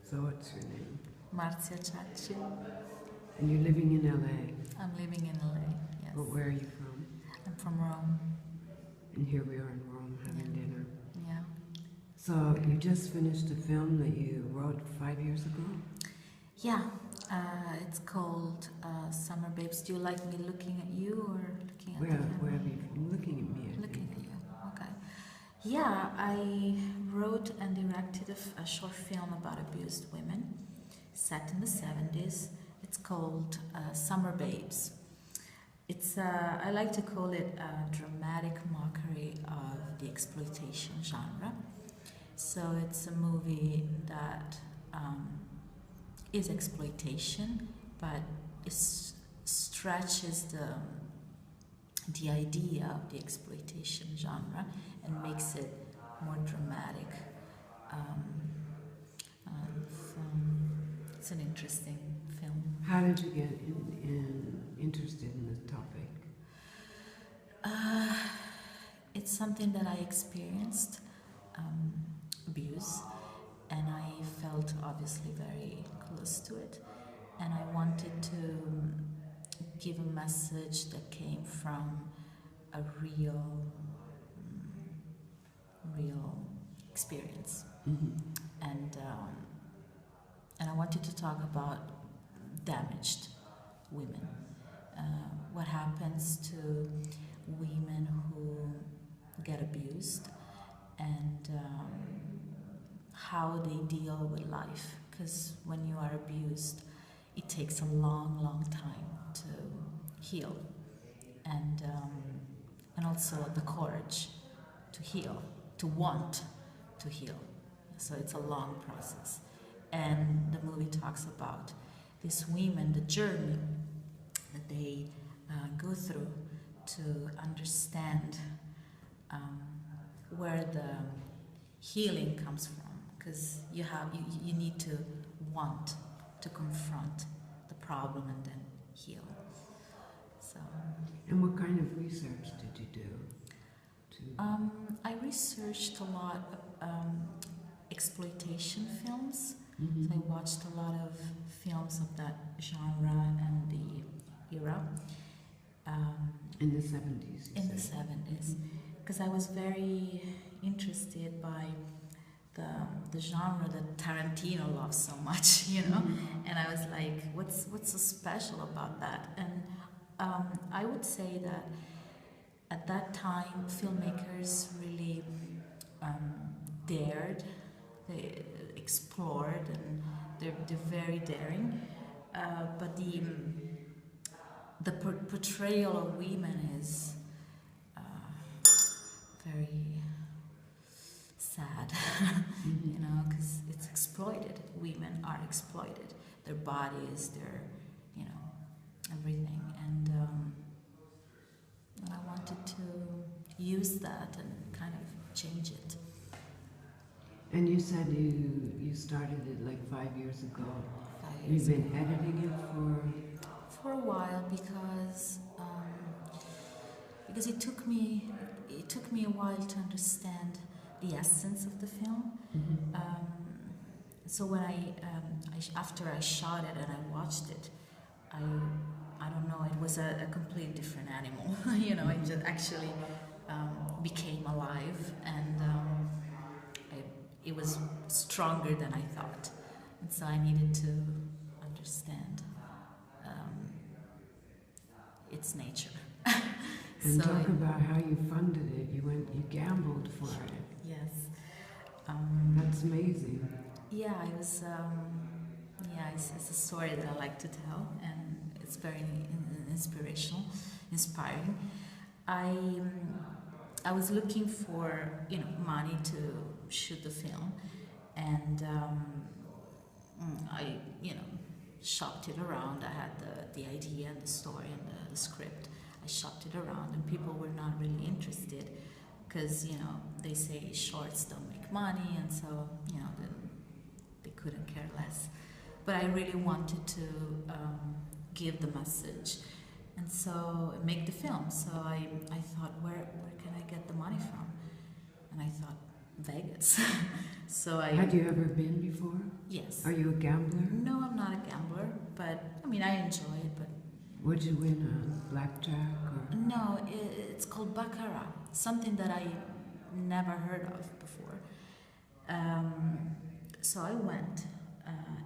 So what's your name? Marzia Ciacci. And you're living in LA? I'm living in LA, yes. But where are you from? I'm from Rome. And here we are in Rome having dinner. Yeah. So you just finished a film that you wrote 5 years ago? Yeah, it's called Summer Babes. Do you like me looking at you or looking at the camera? Where have you been? Looking at me, I Looking think. at you, okay. Yeah, I wrote and directed a short film about abused women set in the 70s. It's called Summer Babes. It's I like to call it a dramatic mockery of the exploitation genre. So it's a movie that is exploitation, but it stretches the idea of the exploitation genre and makes it more dramatic. It's an interesting film. How did you get interested in this topic? It's something that I experienced, abuse, and I felt obviously very close to it, and I wanted to give a message that came from a real experience. Mm-hmm. And I wanted to talk about damaged women. What happens to women who get abused, and how they deal with life. Because when you are abused, it takes a long time to heal, and also the courage to heal, to want to heal. So it's a long process. And the movie talks about these women, the journey that they go through to understand where the healing comes from. Because you need to want to confront the problem and then heal. So. And what kind of research did you do? I researched a lot of exploitation films. Mm-hmm. So I watched a lot of films of that genre and the era. In the 70s, In the 70s. Because I was very interested by the genre that Tarantino loves so much, you know? Mm-hmm. And I was like, what's so special about that? And I would say that at that time, filmmakers really dared, they explored, and they're very daring. But the portrayal of women is very sad, Mm-hmm. you know, because it's exploited. Women are exploited. Their bodies, their, you know, everything. And I wanted to use that and kind of change it. And you said you started it like 5 years ago. 5 years You've been editing it for a while because it took me a while to understand the essence of the film. Mm-hmm. So when after I shot it and I watched it, I don't know, it was a completely different animal. You know, it just actually became alive, and it was stronger than I thought, and so I needed to understand its nature. And so talk about how you funded it. You gambled for it. Yes. That's amazing. Yeah, it was. It's a story that I like to tell, and it's very inspirational, inspiring. I was looking for money to shoot the film, and I shopped it around. I had the idea and the story and the script. I shopped it around, and people were not really interested because they say shorts don't make money, and so they couldn't care less. But I really wanted to give the message, and so make the film. So I thought, where can I get the money from? And I thought, Vegas. So I Had you ever been before? yes. Are you a gambler? No, I'm not a gambler, but I mean I enjoy it. But What'd you win on? Blackjack or? no, it's called baccarat, something that I never heard of before. So I went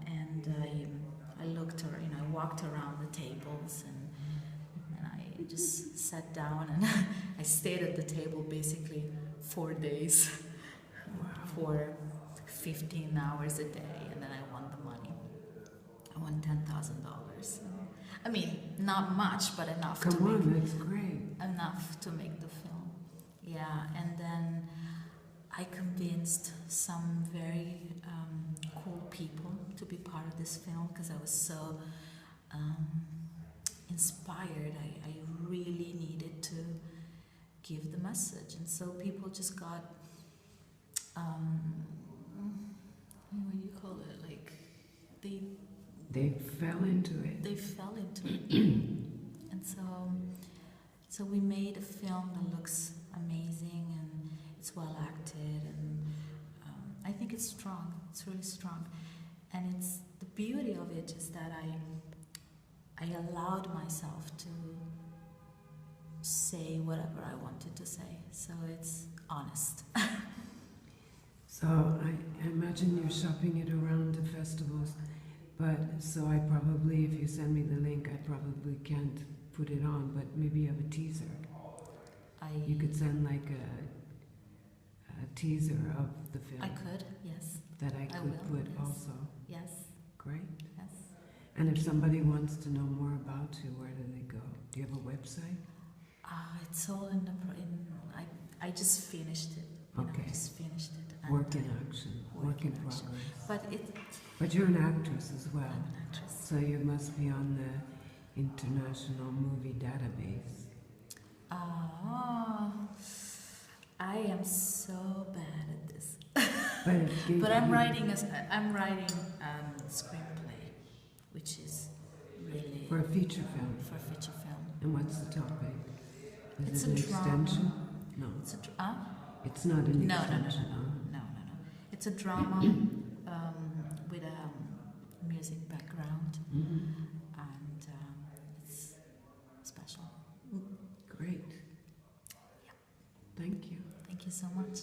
and I looked around, I walked around the tables and I just sat down and I stayed at the table basically 4 days for 15 hours a day, and then I won the money. I won $10,000. I mean, not much, but enough Come to make on, that's great. enough to make the film. Yeah, and then I convinced some very cool people to be part of this film because I was so inspired. I really needed to give the message, and so people just got what do you call it? Like They fell into it. they fell into it, and so we made a film that looks amazing and it's well acted, and I think it's strong. It's really strong, and it's the beauty of it is that I allowed myself to say whatever I wanted to say, so it's honest. So I imagine you're shopping it around to festivals, but so I probably, if you send me the link, I probably can't put it on, but maybe you have a teaser. You could send like a teaser of the film. I could, yes, That I could will, put yes. also. yes, Great. yes. And if somebody wants to know more about you, where do they go? Do you have a website? It's all in the. I just finished it. Okay. I just finished it. And Work in action. Work in action. progress. But you're an actress as well. I'm an actress. So you must be on the International Movie Database. I am so bad at this. But, it But I'm you- writing a screenplay, which is really For a feature film. for a feature film. And what's the topic? It's Is it a an drama. extension? No. It's a It's not an no. extension. No. It's a drama with a music background, Mm-hmm. and it's special. Great. Thank you. Thank you so much.